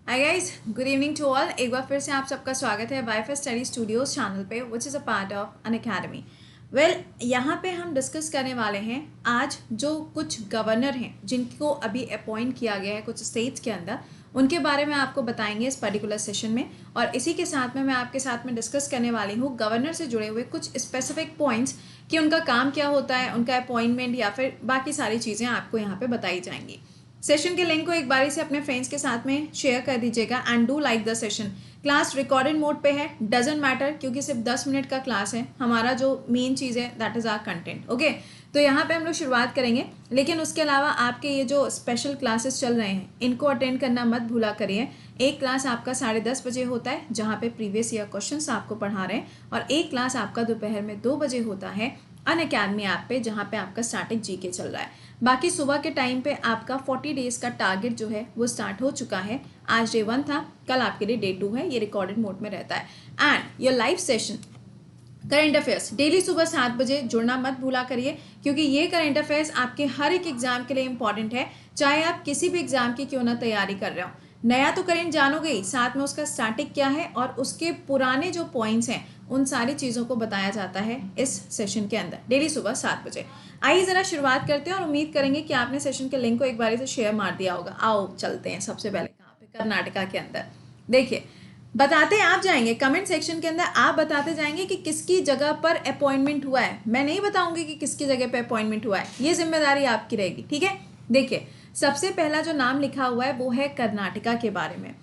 Hi guys, good evening to all. एक बार फिर से आप सबका स्वागत है वाईफाई स्टडी स्टूडियोज चैनल पे, which is a part of Unacademy. यहाँ पे हम डिस्कस करने वाले हैं आज जो कुछ गवर्नर हैं जिनको अभी अपॉइंट किया गया है कुछ स्टेट्स के अंदर, उनके बारे में आपको बताएंगे इस पर्टिकुलर सेशन में। और इसी के साथ में मैं आपके साथ में डिस्कस करने वाली हूँ गवर्नर से जुड़े हुए कुछ स्पेसिफिक पॉइंट्स कि उनका काम क्या होता है, उनका अपॉइंटमेंट या फिर बाकी सारी चीज़ें आपको यहाँ पे बताई जाएंगी। सेशन के लिंक को एक बारी से अपने फ्रेंड्स के साथ में शेयर कर दीजिएगा and do like the session. Class recorded mode पे है, डजेंट मैटर, क्योंकि सिर्फ 10 मिनट का क्लास है। हमारा जो मेन चीज़ है that is our content. Okay, तो यहाँ पे हम लोग शुरुआत करेंगे, लेकिन उसके अलावा आपके ये जो स्पेशल क्लासेस चल रहे हैं इनको अटेंड करना मत भूला करिए। एक क्लास आपका 10:30 बजे होता है जहाँ पे प्रीवियस ईयर क्वेश्चंस आपको पढ़ा रहे हैं, और एक क्लास आपका दोपहर में 2 बजे होता है अनअकैडमी ऐप पे, जहाँ पे आपका स्टैटिक जीके चल रहा है। बाकी सुबह के टाइम पे आपका 40 डेज का टारगेट जो है वो स्टार्ट हो चुका है। आज डे 1 था, कल आपके लिए डे 2 है। ये रिकॉर्डेड मोड में रहता है। And your live session current affairs daily सुबह 7 बजे जुड़ना मत भूला करिए, क्योंकि ये करंट अफेयर्स आपके हर एक एग्जाम के लिए इंपॉर्टेंट है, चाहे आप किसी भी एग्जाम की क्यों ना तैयारी कर रहे हो। नया तो करंट जानोगे ही, साथ में उसका स्टैटिक क्या है और उसके पुराने जो पॉइंट्स हैं उन सारी चीज़ों को बताया जाता है इस सेशन के अंदर डेली सुबह 7 बजे। आइए ज़रा शुरुआत करते हैं और उम्मीद करेंगे कि आपने सेशन के लिंक को एक बार से शेयर मार दिया होगा। आओ चलते हैं सबसे पहले कहाँ पे, कर्नाटका के अंदर। देखिए, बताते आप जाएंगे कमेंट सेक्शन के अंदर, आप बताते जाएंगे कि किसकी जगह पर अपॉइंटमेंट हुआ है। मैं नहीं बताऊंगी कि किसकी जगह पर अपॉइंटमेंट हुआ है, ये जिम्मेदारी आपकी रहेगी। ठीक है, देखिए सबसे पहला जो नाम लिखा हुआ है वो है कर्नाटका के बारे में।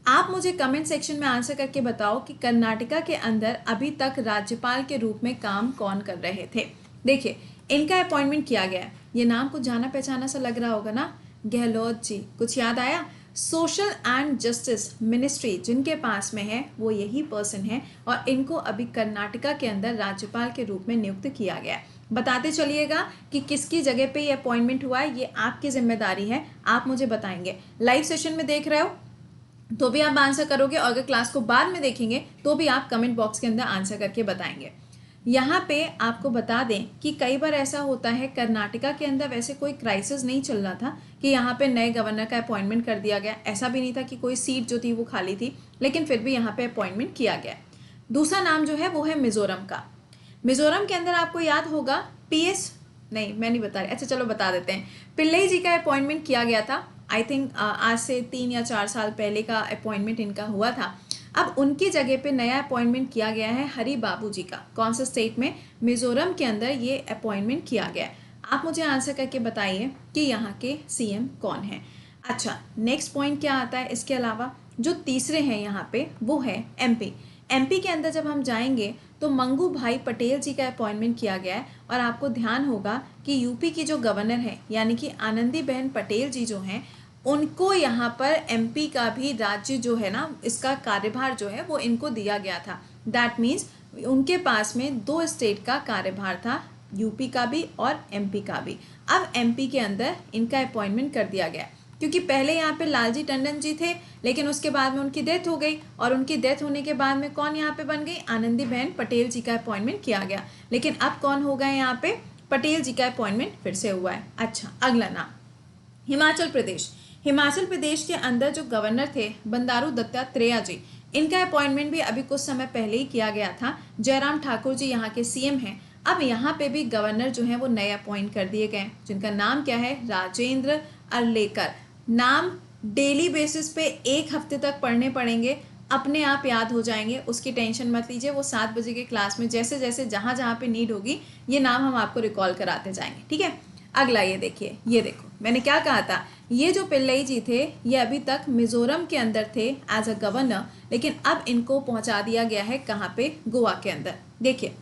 आप मुझे कमेंट सेक्शन में आंसर करके बताओ कि कर्नाटका के अंदर अभी तक राज्यपाल के रूप में काम कौन कर रहे थे। देखिए, इनका अपॉइंटमेंट किया गया है। ये नाम कुछ जाना पहचाना सा लग रहा होगा ना, गहलोत जी। कुछ याद आया? सोशल एंड जस्टिस मिनिस्ट्री जिनके पास में है वो यही पर्सन है, और इनको अभी कर्नाटका के अंदर राज्यपाल के रूप में नियुक्त किया गया है। बताते चलिएगा कि किसकी जगह पे ये अपॉइंटमेंट हुआ है, ये आपकी जिम्मेदारी है, आप मुझे बताएंगे। लाइव सेशन में देख रहे हो तो भी आप आंसर करोगे, और अगर क्लास को बाद में देखेंगे तो भी आप कमेंट बॉक्स के अंदर आंसर करके बताएंगे। यहाँ पे आपको बता दें कि कई बार ऐसा होता है, कर्नाटका के अंदर वैसे कोई क्राइसिस नहीं चल रहा था कि यहाँ पे नए गवर्नर का अपॉइंटमेंट कर दिया गया। ऐसा भी नहीं था कि कोई सीट जो थी वो खाली थी, लेकिन फिर भी यहाँ पे अपॉइंटमेंट किया गया। दूसरा नाम जो है वो है मिजोरम का। मिजोरम के अंदर आपको याद होगा PS, नहीं मैं नहीं बता रही, अच्छा चलो बता देते हैं। पिल्लई जी का अपॉइंटमेंट किया गया था। आई थिंक आज से 3 या 4 साल पहले का अपॉइंटमेंट इनका हुआ था। अब उनकी जगह पे नया अपॉइंटमेंट किया गया है हरी बाबू जी का। कौन से स्टेट में? मिजोरम के अंदर ये अपॉइंटमेंट किया गया है। आप मुझे आंसर करके बताइए कि यहाँ के CM कौन है। अच्छा, नेक्स्ट पॉइंट क्या आता है इसके अलावा? जो तीसरे हैं यहाँ पे वो है MP के अंदर जब हम जाएंगे तो मंगू भाई पटेल जी का अपॉइंटमेंट किया गया है। और आपको ध्यान होगा कि यूपी की जो गवर्नर है यानी कि आनंदीबेन पटेल जी जो हैं, उनको यहाँ पर MP का भी राज्य जो है ना, इसका कार्यभार जो है वो इनको दिया गया था। दैट मीन्स उनके पास में 2 स्टेट का कार्यभार था, यूपी का भी और MP का भी। अब MP के अंदर इनका अपॉइंटमेंट कर दिया गया, क्योंकि पहले यहाँ पे लालजी टंडन जी थे, लेकिन उसके बाद में उनकी डेथ हो गई, और उनकी डेथ होने के बाद में कौन यहाँ पे बन गई? आनंदीबेन पटेल जी का अपॉइंटमेंट किया गया। लेकिन अब कौन हो गए यहाँ पे? पटेल जी का अपॉइंटमेंट फिर से हुआ है। अच्छा, अगला नाम हिमाचल प्रदेश। हिमाचल प्रदेश के अंदर जो गवर्नर थे बंडारू दत्तात्रेय जी, इनका अपॉइंटमेंट भी अभी कुछ समय पहले ही किया गया था। जयराम ठाकुर जी यहाँ के CM हैं। अब यहाँ पे भी गवर्नर जो है वो नए अपॉइंट कर दिए गए, जिनका नाम क्या है? राजेंद्र अर्लेकर। नाम डेली बेसिस पे 1 हफ्ते तक पढ़ने पड़ेंगे, अपने आप याद हो जाएंगे, उसकी टेंशन मत लीजिए। वो 7 बजे के क्लास में जैसे जैसे जहाँ जहाँ पे नीड होगी ये नाम हम आपको रिकॉल कराते जाएंगे। ठीक है, अगला ये देखिए, ये देखो मैंने क्या कहा था। ये जो पिल्लई जी थे ये अभी तक मिजोरम के अंदर थे एज अ गवर्नर, लेकिन अब इनको पहुंचा दिया गया है कहाँ पे? गोवा के अंदर। देखिए,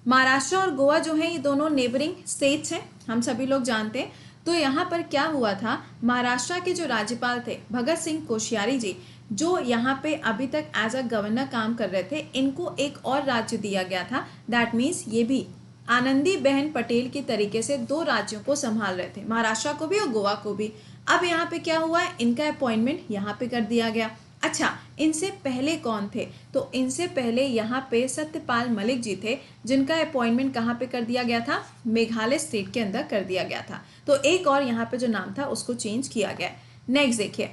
महाराष्ट्र और गोवा जो है ये दोनों नेबरिंग स्टेट्स हैं, हम सभी लोग जानते हैं। तो यहाँ पर क्या हुआ था, महाराष्ट्र के जो राज्यपाल थे भगत सिंह कोश्यारी जी, जो यहाँ पे अभी तक एज अ गवर्नर काम कर रहे थे, इनको एक और राज्य दिया गया था। दैट मीन्स ये भी आनंदीबेन पटेल की तरीके से 2 राज्यों को संभाल रहे थे, महाराष्ट्र को भी और गोवा को भी। अब यहाँ पे क्या हुआ है, इनका अपॉइंटमेंट यहाँ पे कर दिया गया। अच्छा, इनसे पहले कौन थे? तो इनसे पहले यहाँ पे सत्यपाल मलिक जी थे, जिनका अपॉइंटमेंट कहाँ पे कर दिया गया था? मेघालय स्टेट के अंदर कर दिया गया था। तो एक और यहाँ पे जो नाम था उसको चेंज किया गया। नेक्स्ट देखिए,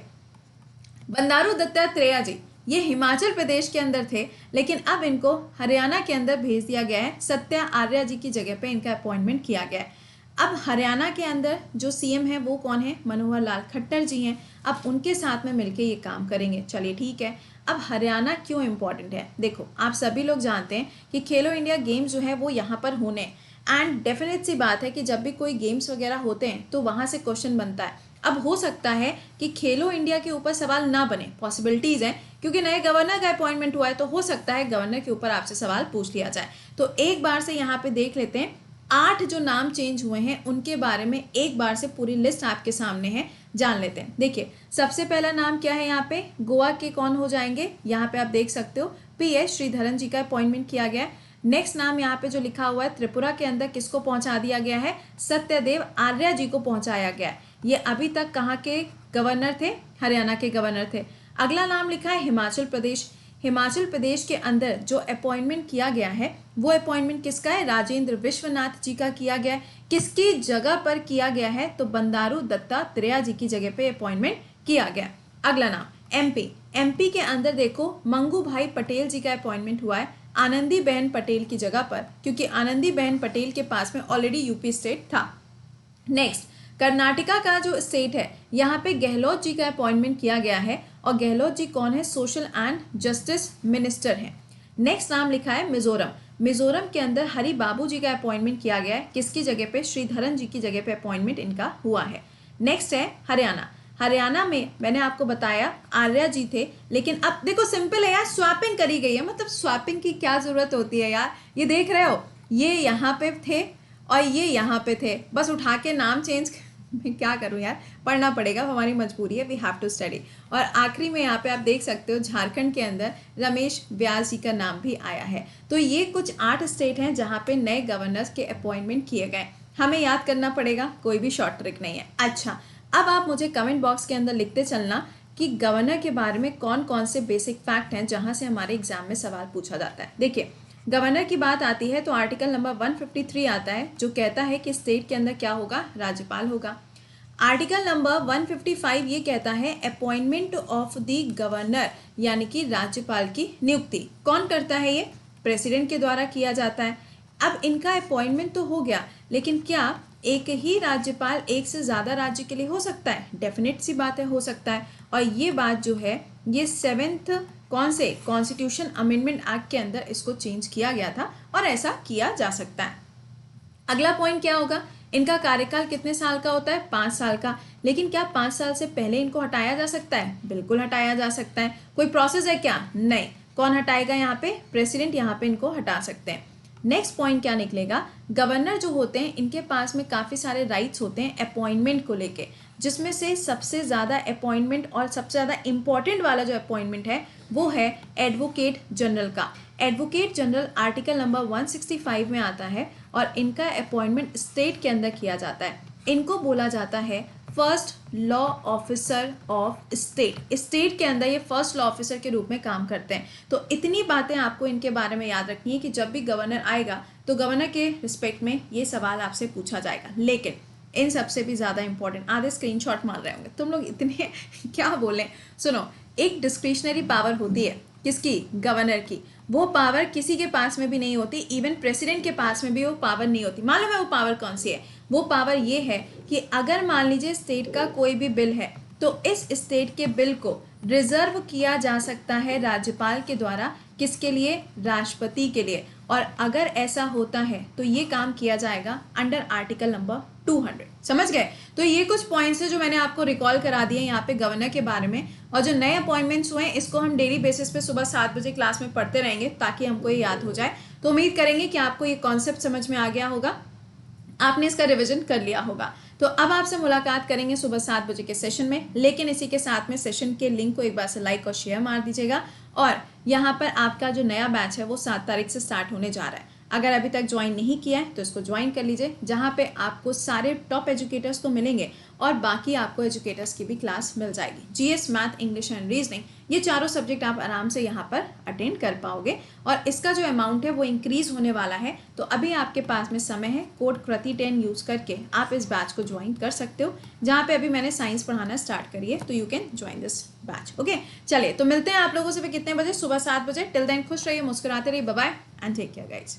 बंडारू दत्तात्रेय जी ये हिमाचल प्रदेश के अंदर थे, लेकिन अब इनको हरियाणा के अंदर भेज दिया गया है। सत्या आर्या जी की जगह पे इनका अपॉइंटमेंट किया गया है। अब हरियाणा के अंदर जो सीएम है वो कौन है? मनोहर लाल खट्टर जी हैं। अब उनके साथ में मिलके ये काम करेंगे। चलिए ठीक है। अब हरियाणा क्यों इम्पोर्टेंट है? देखो, आप सभी लोग जानते हैं कि खेलो इंडिया गेम्स जो है वो यहाँ पर होने, एंड डेफिनेट सी बात है कि जब भी कोई गेम्स वगैरह होते हैं तो वहाँ से क्वेश्चन बनता है। अब हो सकता है कि खेलो इंडिया के ऊपर सवाल ना बने, पॉसिबिलिटीज हैं, क्योंकि नए गवर्नर का अपॉइंटमेंट हुआ है तो हो सकता है गवर्नर के ऊपर आपसे सवाल पूछ लिया जाए। तो एक बार से यहाँ पे देख लेते हैं, 8 जो नाम चेंज हुए हैं उनके बारे में एक बार से पूरी लिस्ट आपके सामने है, जान लेते हैं। देखिए, सबसे पहला नाम क्या है यहाँ पे? गोवा के कौन हो जाएंगे? यहाँ पे आप देख सकते हो PS श्रीधरन जी का अपॉइंटमेंट किया गया है। नेक्स्ट नाम यहाँ पे जो लिखा हुआ है, त्रिपुरा के अंदर किसको पहुंचा दिया गया है? सत्यदेव आर्या जी को पहुंचाया गया है। ये अभी तक कहाँ के गवर्नर थे? हरियाणा के गवर्नर थे। अगला नाम लिखा है हिमाचल प्रदेश। हिमाचल प्रदेश के अंदर जो अपॉइंटमेंट किया गया है वो अपॉइंटमेंट किसका है? राजेंद्र विश्वनाथ जी का किया गया है। किसकी जगह पर किया गया है? तो बंडारू दत्तात्रेय जी की जगह पे अपॉइंटमेंट किया गया। अगला नाम MP। MP के अंदर देखो, मंगू भाई पटेल जी का अपॉइंटमेंट हुआ है आनंदी बहन पटेल की जगह पर, क्योंकि आनंदी बहन पटेल के पास में ऑलरेडी यूपी स्टेट था। नेक्स्ट, कर्नाटका का जो स्टेट है यहाँ पे गहलोत जी का अपॉइंटमेंट किया गया है, और गहलोत जी कौन है? सोशल एंड जस्टिस मिनिस्टर हैं। नेक्स्ट नाम लिखा है मिजोरम। मिजोरम के अंदर हरि बाबू जी का अपॉइंटमेंट किया गया है। किसकी जगह पे? श्रीधरन जी की जगह पे अपॉइंटमेंट इनका हुआ है। नेक्स्ट है हरियाणा। हरियाणा में मैंने आपको बताया आर्या जी थे, लेकिन अब देखो सिंपल है यार, स्वैपिंग करी गई है। मतलब स्वैपिंग की क्या जरूरत होती है यार? ये देख रहे हो, ये यहाँ पे थे और ये यहाँ पे थे, बस उठा के नाम चेंज मैं क्या करूँ यार, पढ़ना पड़ेगा, हमारी मजबूरी है, वी हैव टू स्टडी। और आखिरी में यहाँ पे आप देख सकते हो झारखंड के अंदर रमेश व्यास जी का नाम भी आया है। तो ये कुछ 8 स्टेट हैं जहाँ पे नए गवर्नर्स के अपॉइंटमेंट किए गए। हमें याद करना पड़ेगा, कोई भी शॉर्ट ट्रिक नहीं है। अच्छा, अब आप मुझे कमेंट बॉक्स के अंदर लिखते चलना कि गवर्नर के बारे में कौन कौन से बेसिक फैक्ट हैं जहाँ से हमारे एग्जाम में सवाल पूछा जाता है। देखिए, गवर्नर की बात आती है तो आर्टिकल नंबर 153 आता है जो कहता है कि स्टेट के अंदर क्या होगा? राज्यपाल होगा। आर्टिकल नंबर 155 ये कहता है अपॉइंटमेंट ऑफ द गवर्नर, यानी कि राज्यपाल की नियुक्ति कौन करता है? ये प्रेसिडेंट के द्वारा किया जाता है। अब इनका अपॉइंटमेंट तो हो गया, लेकिन क्या एक ही राज्यपाल एक से ज़्यादा राज्य के लिए हो सकता है? डेफिनेट सी बात है, हो सकता है। और ये बात जो है ये 7th कौन से कॉन्स्टिट्यूशन अमेंडमेंट एक्ट के अंदर इसको चेंज किया गया था और ऐसा किया जा सकता है। अगला पॉइंट क्या होगा? इनका कार्यकाल कितने साल का होता है? 5 साल का। लेकिन क्या 5 साल से पहले इनको हटाया जा सकता है? बिल्कुल हटाया जा सकता है। कोई प्रोसेस है क्या? नहीं। कौन हटाएगा यहाँ पे? प्रेसिडेंट यहाँ पे इनको हटा सकते हैं। नेक्स्ट पॉइंट क्या निकलेगा? गवर्नर जो होते हैं इनके पास में काफ़ी सारे राइट्स होते हैं अपॉइंटमेंट को लेके, जिसमें से सबसे ज़्यादा अपॉइंटमेंट और सबसे ज़्यादा इंपॉर्टेंट वाला जो अपॉइंटमेंट है वो है एडवोकेट जनरल का। एडवोकेट जनरल आर्टिकल नंबर 165 में आता है और इनका अपॉइंटमेंट स्टेट के अंदर किया जाता है। इनको बोला जाता है first law officer of state. State के अंदर ये फर्स्ट लॉ ऑफिसर के रूप में काम करते हैं। तो इतनी बातें आपको इनके बारे में याद रखनी है कि जब भी गवर्नर आएगा तो गवर्नर के रिस्पेक्ट में ये सवाल आपसे पूछा जाएगा। लेकिन इन सबसे भी ज़्यादा इंपॉर्टेंट, आधे स्क्रीनशॉट मार रहे होंगे तुम लोग, इतने क्या बोलें। सुनो, एक डिस्क्रिशनरी पावर होती है किसकी? गवर्नर की। वो पावर किसी के पास में भी नहीं होती, इवन प्रेसिडेंट के पास में भी वो पावर नहीं होती। मालूम है वो पावर कौन सी है? वो पावर ये है कि अगर मान लीजिए स्टेट का कोई भी बिल है तो इस स्टेट के बिल को रिजर्व किया जा सकता है राज्यपाल के द्वारा। किसके लिए? राष्ट्रपति के लिए। और अगर ऐसा होता है तो ये काम किया जाएगा अंडर आर्टिकल नंबर 200। समझ गए? तो ये कुछ पॉइंट्स है जो मैंने आपको रिकॉल करा दिए यहाँ पे गवर्नर के बारे में। और जो नए अपॉइंटमेंट्स हुए हैं इसको हम डेली बेसिस पे सुबह 7 बजे क्लास में पढ़ते रहेंगे ताकि हमको ये याद हो जाए। तो उम्मीद करेंगे कि आपको ये कॉन्सेप्ट समझ में आ गया होगा, आपने इसका रिवीजन कर लिया होगा। तो अब आपसे मुलाकात करेंगे सुबह 7 बजे के सेशन में। लेकिन इसी के साथ में सेशन के लिंक को एक बार से लाइक और शेयर मार दीजिएगा। और यहाँ पर आपका जो नया बैच है वो 7 तारीख से स्टार्ट होने जा रहा है। अगर अभी तक ज्वाइन नहीं किया है तो इसको ज्वाइन कर लीजिए, जहाँ पे आपको सारे टॉप एजुकेटर्स तो मिलेंगे और बाकी आपको एजुकेटर्स की भी क्लास मिल जाएगी। GS, math, English and reasoning, ये चारों सब्जेक्ट आप आराम से यहाँ पर अटेंड कर पाओगे। और इसका जो अमाउंट है वो इंक्रीज होने वाला है। तो अभी आपके पास में समय है, कोड कृति10 यूज़ करके आप इस बैच को ज्वाइन कर सकते हो, जहाँ पे अभी मैंने साइंस पढ़ाना स्टार्ट करी है। तो you can join this batch. Okay, चलिए तो मिलते हैं आप लोगों से फिर कितने बजे? सुबह 7 बजे। टिल देन खुश रहिए, मुस्कुराते रहिए, bye bye and take care guys.